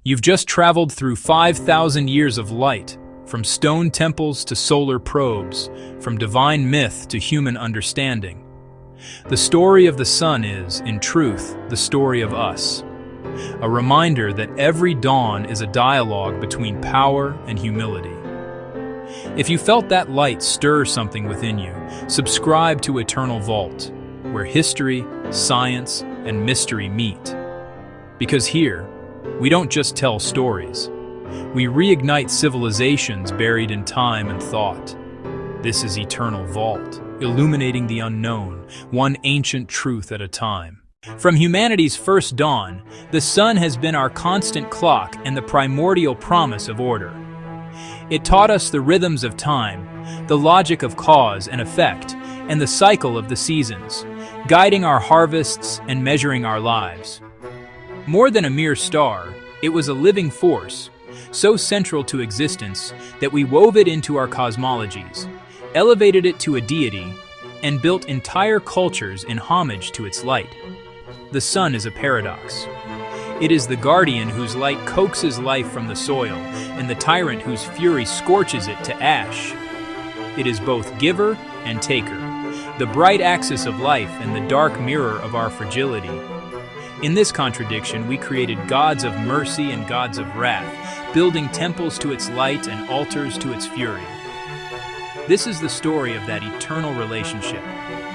You've just traveled through 5,000 years of light, from stone temples to solar probes, from divine myth to human understanding. The story of the sun is, in truth, the story of us. A reminder that every dawn is a dialogue between power and humility. If you felt that light stir something within you, subscribe to Eternal Vault, where history, science, and mystery meet. Because here, we don't just tell stories. We reignite civilizations buried in time and thought. This is Eternal Vault, illuminating the unknown, one ancient truth at a time. From humanity's first dawn, the sun has been our constant clock and the primordial promise of order. It taught us the rhythms of time, the logic of cause and effect, and the cycle of the seasons, guiding our harvests and measuring our lives. More than a mere star, it was a living force, so central to existence that we wove it into our cosmologies, elevated it to a deity, and built entire cultures in homage to its light. The sun is a paradox. It is the guardian whose light coaxes life from the soil, and the tyrant whose fury scorches it to ash. It is both giver and taker, the bright axis of life and the dark mirror of our fragility. In this contradiction, we created gods of mercy and gods of wrath, building temples to its light and altars to its fury. This is the story of that eternal relationship,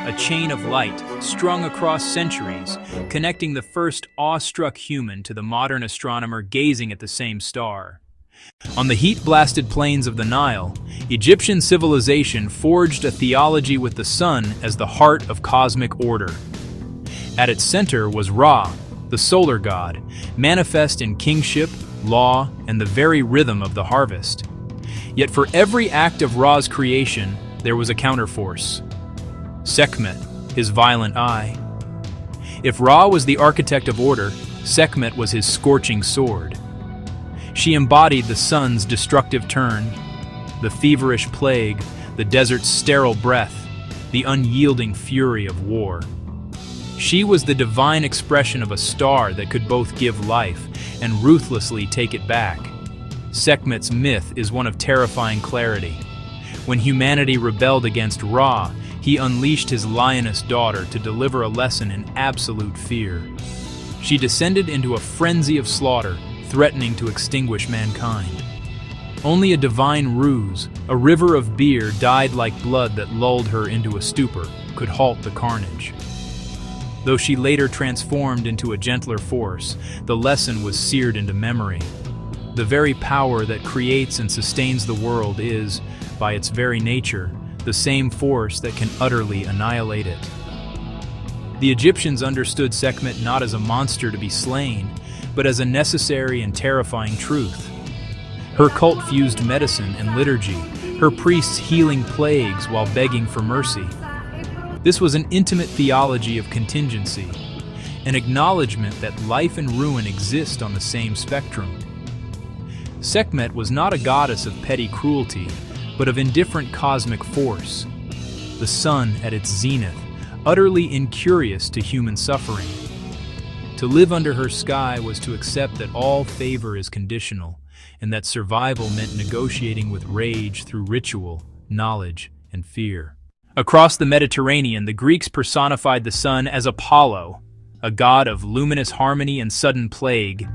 a chain of light strung across centuries, connecting the first awestruck human to the modern astronomer gazing at the same star. On the heat-blasted plains of the Nile, Egyptian civilization forged a theology with the sun as the heart of cosmic order. At its center was Ra, the solar god, manifest in kingship, law, and the very rhythm of the harvest. Yet for every act of Ra's creation, there was a counterforce. Sekhmet, his violent eye. If Ra was the architect of order, Sekhmet was his scorching sword. She embodied the sun's destructive turn, the feverish plague, the desert's sterile breath, the unyielding fury of war. She was the divine expression of a star that could both give life and ruthlessly take it back. Sekhmet's myth is one of terrifying clarity. When humanity rebelled against Ra, he unleashed his lioness daughter to deliver a lesson in absolute fear. She descended into a frenzy of slaughter, threatening to extinguish mankind. Only a divine ruse, a river of beer dyed like blood that lulled her into a stupor, could halt the carnage. Though she later transformed into a gentler force, the lesson was seared into memory. The very power that creates and sustains the world is, by its very nature, the same force that can utterly annihilate it. The Egyptians understood Sekhmet not as a monster to be slain, but as a necessary and terrifying truth. Her cult fused medicine and liturgy, her priests healing plagues while begging for mercy. This was an intimate theology of contingency, an acknowledgement that life and ruin exist on the same spectrum. Sekhmet was not a goddess of petty cruelty, but of indifferent cosmic force. The sun at its zenith, utterly incurious to human suffering. To live under her sky was to accept that all favor is conditional, and that survival meant negotiating with rage through ritual, knowledge, and fear. Across the Mediterranean, the Greeks personified the sun as Apollo, a god of luminous harmony and sudden plague.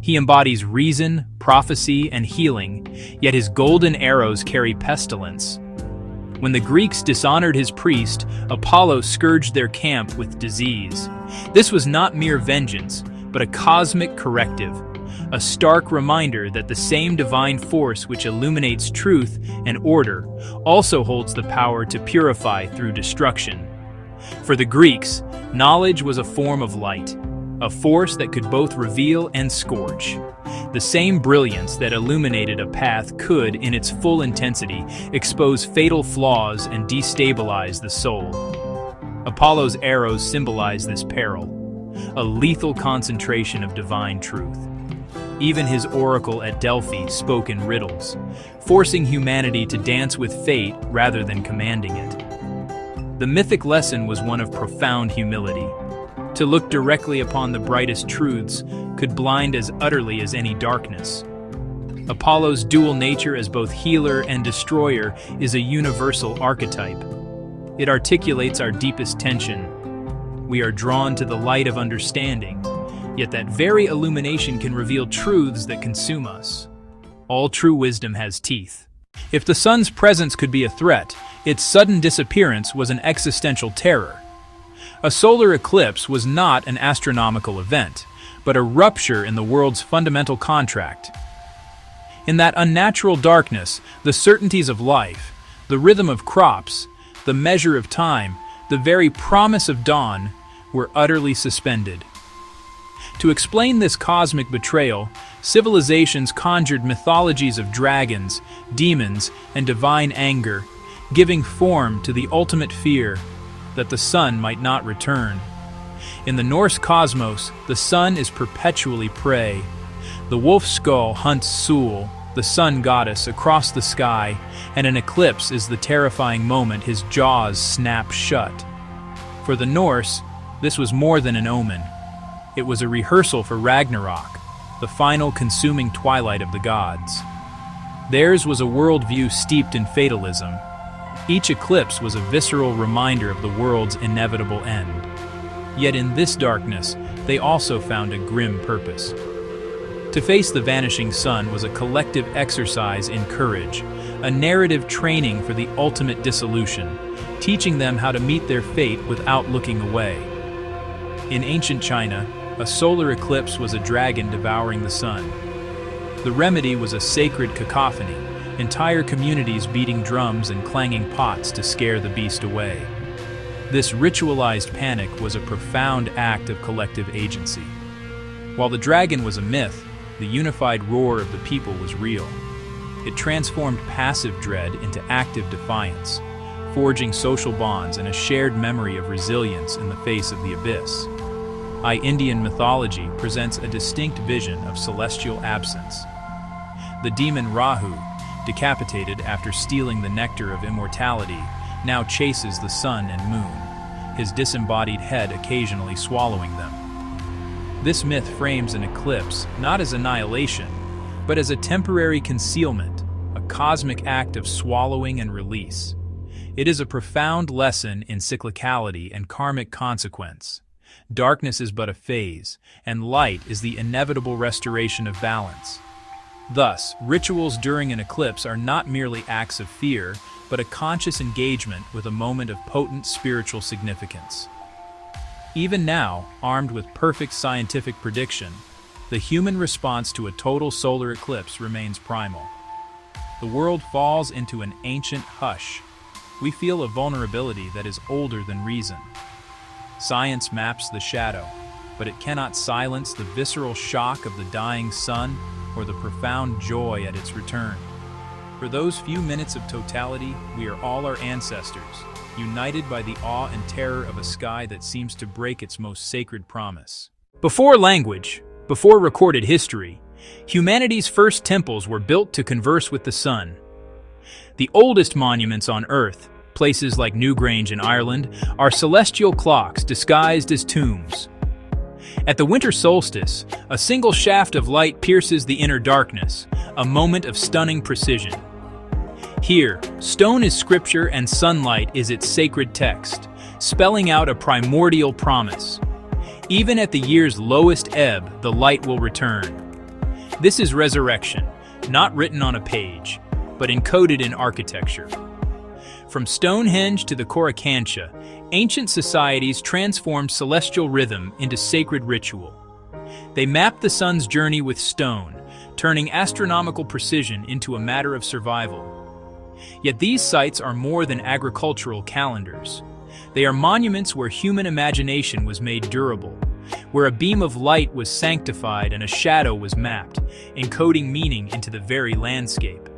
He embodies reason, prophecy, and healing, yet his golden arrows carry pestilence. When the Greeks dishonored his priest, Apollo scourged their camp with disease. This was not mere vengeance, but a cosmic corrective, a stark reminder that the same divine force which illuminates truth and order also holds the power to purify through destruction. For the Greeks, knowledge was a form of light, a force that could both reveal and scorch. The same brilliance that illuminated a path could, in its full intensity, expose fatal flaws and destabilize the soul. Apollo's arrows symbolize this peril, a lethal concentration of divine truth. Even his oracle at Delphi spoke in riddles, forcing humanity to dance with fate rather than commanding it. The mythic lesson was one of profound humility. To look directly upon the brightest truths could blind as utterly as any darkness. Apollo's dual nature as both healer and destroyer is a universal archetype. It articulates our deepest tension. We are drawn to the light of understanding, yet that very illumination can reveal truths that consume us. All true wisdom has teeth. If the sun's presence could be a threat, its sudden disappearance was an existential terror. A solar eclipse was not an astronomical event, but a rupture in the world's fundamental contract. In that unnatural darkness, the certainties of life, the rhythm of crops, the measure of time, the very promise of dawn, were utterly suspended. To explain this cosmic betrayal, civilizations conjured mythologies of dragons, demons, and divine anger, giving form to the ultimate fear that the sun might not return. In the Norse cosmos, the sun is perpetually prey. The wolf skull hunts Sul, the sun goddess, across the sky, and an eclipse is the terrifying moment his jaws snap shut. For the Norse, this was more than an omen. It was a rehearsal for Ragnarok, the final consuming twilight of the gods. Theirs was a worldview steeped in fatalism. Each eclipse was a visceral reminder of the world's inevitable end. Yet in this darkness, they also found a grim purpose. To face the vanishing sun was a collective exercise in courage, a narrative training for the ultimate dissolution, teaching them how to meet their fate without looking away. In ancient China, a solar eclipse was a dragon devouring the sun. The remedy was a sacred cacophony, entire communities beating drums and clanging pots to scare the beast away. This ritualized panic was a profound act of collective agency. While the dragon was a myth, the unified roar of the people was real. It transformed passive dread into active defiance, forging social bonds and a shared memory of resilience in the face of the abyss. Indian mythology presents a distinct vision of celestial absence. The demon Rahu, decapitated after stealing the nectar of immortality, now chases the sun and moon, his disembodied head occasionally swallowing them. This myth frames an eclipse not as annihilation, but as a temporary concealment, a cosmic act of swallowing and release. It is a profound lesson in cyclicality and karmic consequence. Darkness is but a phase, and light is the inevitable restoration of balance. Thus, rituals during an eclipse are not merely acts of fear, but a conscious engagement with a moment of potent spiritual significance. Even now, armed with perfect scientific prediction, the human response to a total solar eclipse remains primal. The world falls into an ancient hush. We feel a vulnerability that is older than reason. Science maps the shadow, but it cannot silence the visceral shock of the dying sun or the profound joy at its return. For those few minutes of totality, we are all our ancestors, united by the awe and terror of a sky that seems to break its most sacred promise. Before language, before recorded history, humanity's first temples were built to converse with the sun. The oldest monuments on Earth, places like Newgrange in Ireland, are celestial clocks disguised as tombs. At the winter solstice, a single shaft of light pierces the inner darkness, a moment of stunning precision. Here, stone is scripture and sunlight is its sacred text, spelling out a primordial promise. Even at the year's lowest ebb, the light will return. This is resurrection, not written on a page, but encoded in architecture. From Stonehenge to the Coracancha, ancient societies transformed celestial rhythm into sacred ritual. They mapped the sun's journey with stone, turning astronomical precision into a matter of survival. Yet these sites are more than agricultural calendars. They are monuments where human imagination was made durable, where a beam of light was sanctified and a shadow was mapped, encoding meaning into the very landscape.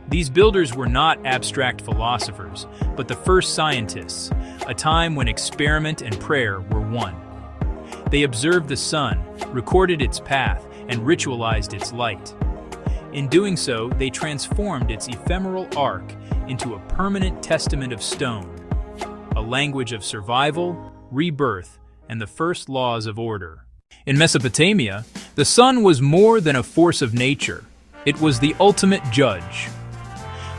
These builders were not abstract philosophers, but the first scientists, a time when experiment and prayer were one. They observed the sun, recorded its path, and ritualized its light. In doing so, they transformed its ephemeral arc into a permanent testament of stone, a language of survival, rebirth, and the first laws of order. In Mesopotamia, the sun was more than a force of nature. It was the ultimate judge.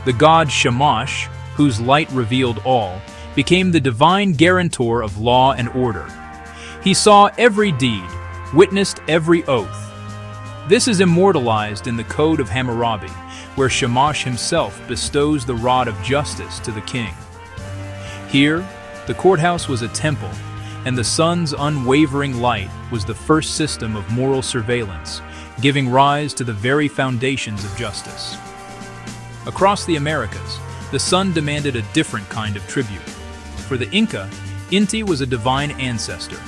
The god Shamash, whose light revealed all, became the divine guarantor of law and order. He saw every deed, witnessed every oath. This is immortalized in the Code of Hammurabi, where Shamash himself bestows the rod of justice to the king. Here, the courthouse was a temple, and the sun's unwavering light was the first system of moral surveillance, giving rise to the very foundations of justice. Across the Americas, the sun demanded a different kind of tribute. For the Inca, Inti was a divine ancestor,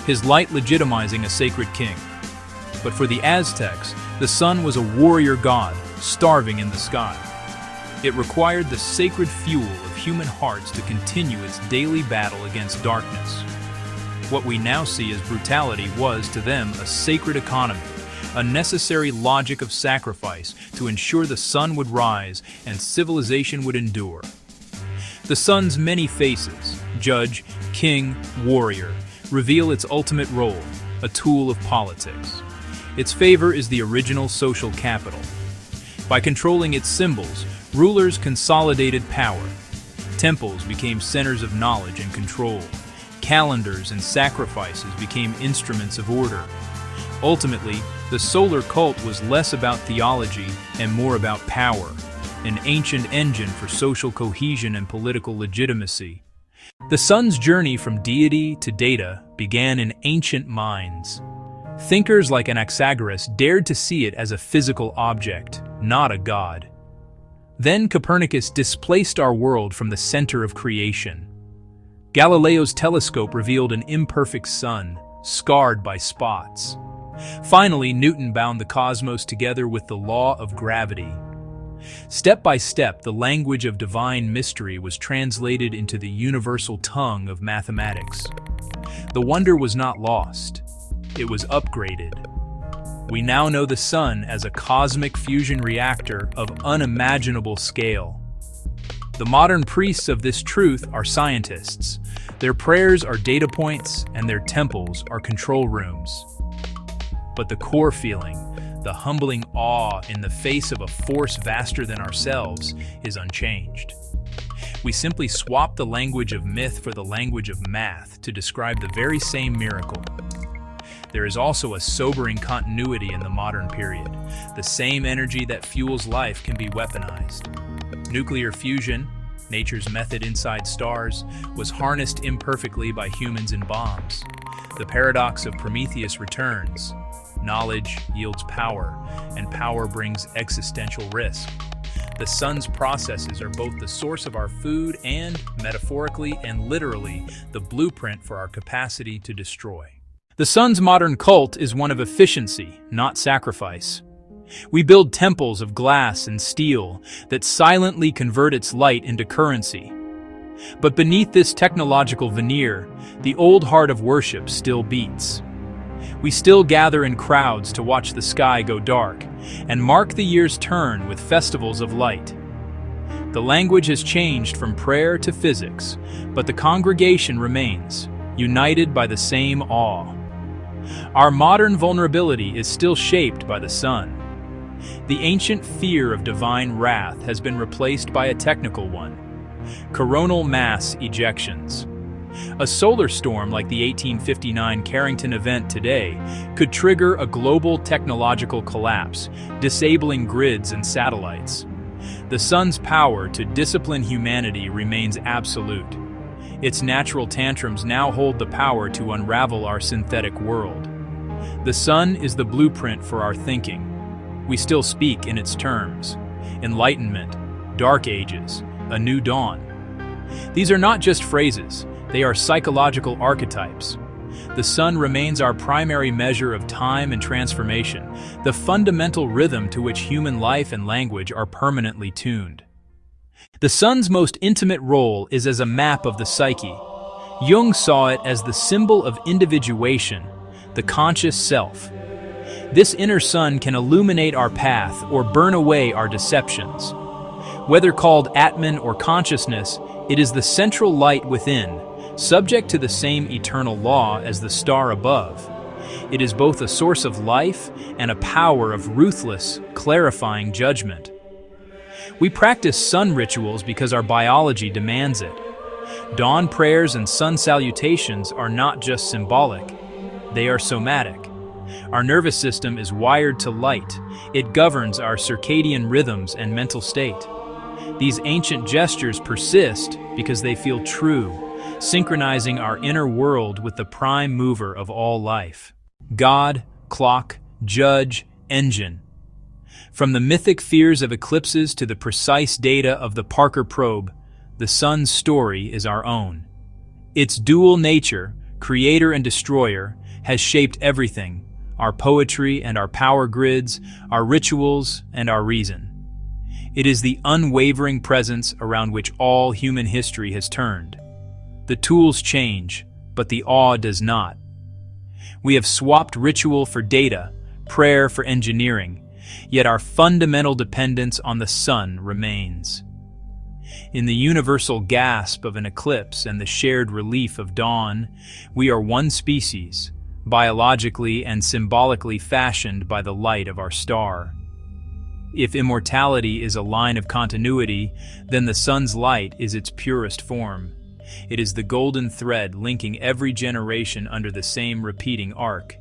his light legitimizing a sacred king. But for the Aztecs, the sun was a warrior god, starving in the sky. It required the sacred fuel of human hearts to continue its daily battle against darkness. What we now see as brutality was, to them, a sacred economy, a necessary logic of sacrifice to ensure the sun would rise and civilization would endure. The sun's many faces, judge, king, warrior, reveal its ultimate role, a tool of politics. Its favor is the original social capital. By controlling its symbols, rulers consolidated power. Temples became centers of knowledge and control. Calendars and sacrifices became instruments of order. Ultimately, the solar cult was less about theology and more about power, an ancient engine for social cohesion and political legitimacy. The sun's journey from deity to data began in ancient minds. Thinkers like Anaxagoras dared to see it as a physical object, not a god. Then Copernicus displaced our world from the center of creation. Galileo's telescope revealed an imperfect sun, scarred by spots. Finally, Newton bound the cosmos together with the law of gravity. Step by step, the language of divine mystery was translated into the universal tongue of mathematics. The wonder was not lost. It was upgraded. We now know the sun as a cosmic fusion reactor of unimaginable scale. The modern priests of this truth are scientists. Their prayers are data points, and their temples are control rooms. But the core feeling, the humbling awe in the face of a force vaster than ourselves, is unchanged. We simply swap the language of myth for the language of math to describe the very same miracle. There is also a sobering continuity in the modern period. The same energy that fuels life can be weaponized. Nuclear fusion, nature's method inside stars, was harnessed imperfectly by humans in bombs. The paradox of Prometheus returns. Knowledge yields power, and power brings existential risk. The sun's processes are both the source of our food and, metaphorically and literally, the blueprint for our capacity to destroy. The sun's modern cult is one of efficiency, not sacrifice. We build temples of glass and steel that silently convert its light into currency. But beneath this technological veneer, the old heart of worship still beats. We still gather in crowds to watch the sky go dark and mark the year's turn with festivals of light. The language has changed from prayer to physics, but the congregation remains, united by the same awe. Our modern vulnerability is still shaped by the sun. The ancient fear of divine wrath has been replaced by a technical one: coronal mass ejections. A solar storm like the 1859 Carrington event today could trigger a global technological collapse, disabling grids and satellites. The sun's power to discipline humanity remains absolute. Its natural tantrums now hold the power to unravel our synthetic world. The sun is the blueprint for our thinking. We still speak in its terms: enlightenment, dark ages, a new dawn. These are not just phrases, they are psychological archetypes. The sun remains our primary measure of time and transformation, the fundamental rhythm to which human life and language are permanently tuned. The sun's most intimate role is as a map of the psyche. Jung saw it as the symbol of individuation, the conscious self. This inner sun can illuminate our path or burn away our deceptions. Whether called Atman or consciousness, it is the central light within, subject to the same eternal law as the star above. It is both a source of life and a power of ruthless, clarifying judgment. We practice sun rituals because our biology demands it. Dawn prayers and sun salutations are not just symbolic, they are somatic. Our nervous system is wired to light. It governs our circadian rhythms and mental state. These ancient gestures persist because they feel true, synchronizing our inner world with the prime mover of all life. God, clock, judge, engine. From the mythic fears of eclipses to the precise data of the Parker probe, the sun's story is our own. Its dual nature, creator and destroyer, has shaped everything: our poetry and our power grids, our rituals and our reason. It is the unwavering presence around which all human history has turned. The tools change, but the awe does not. We have swapped ritual for data, prayer for engineering, yet our fundamental dependence on the sun remains. In the universal gasp of an eclipse and the shared relief of dawn, we are one species, biologically and symbolically fashioned by the light of our star. If immortality is a line of continuity, then the sun's light is its purest form. It is the golden thread linking every generation under the same repeating arc.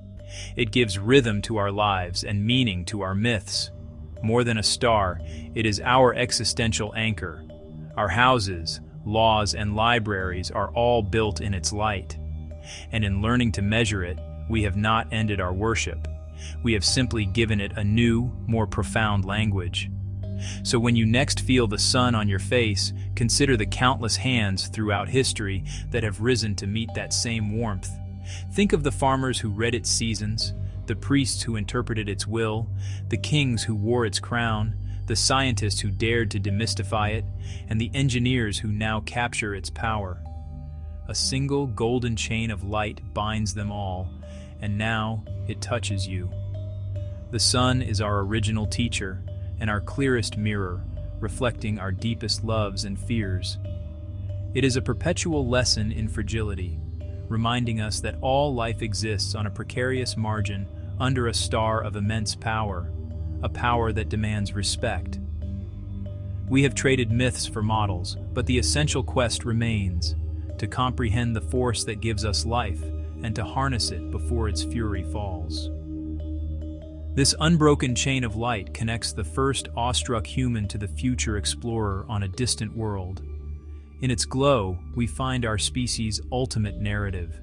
It gives rhythm to our lives and meaning to our myths. More than a star, it is our existential anchor. Our houses, laws, and libraries are all built in its light. And in learning to measure it, we have not ended our worship. We have simply given it a new, more profound language. So when you next feel the sun on your face, consider the countless hands throughout history that have risen to meet that same warmth. Think of the farmers who read its seasons, the priests who interpreted its will, the kings who wore its crown, the scientists who dared to demystify it, and the engineers who now capture its power. A single golden chain of light binds them all, and now it touches you. The sun is our original teacher and our clearest mirror, reflecting our deepest loves and fears. It is a perpetual lesson in fragility, reminding us that all life exists on a precarious margin under a star of immense power, a power that demands respect. We have traded myths for models, but the essential quest remains: to comprehend the force that gives us life and to harness it before its fury falls. This unbroken chain of light connects the first awestruck human to the future explorer on a distant world. In its glow, we find our species' ultimate narrative,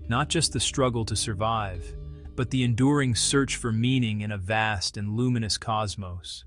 not just the struggle to survive, but the enduring search for meaning in a vast and luminous cosmos.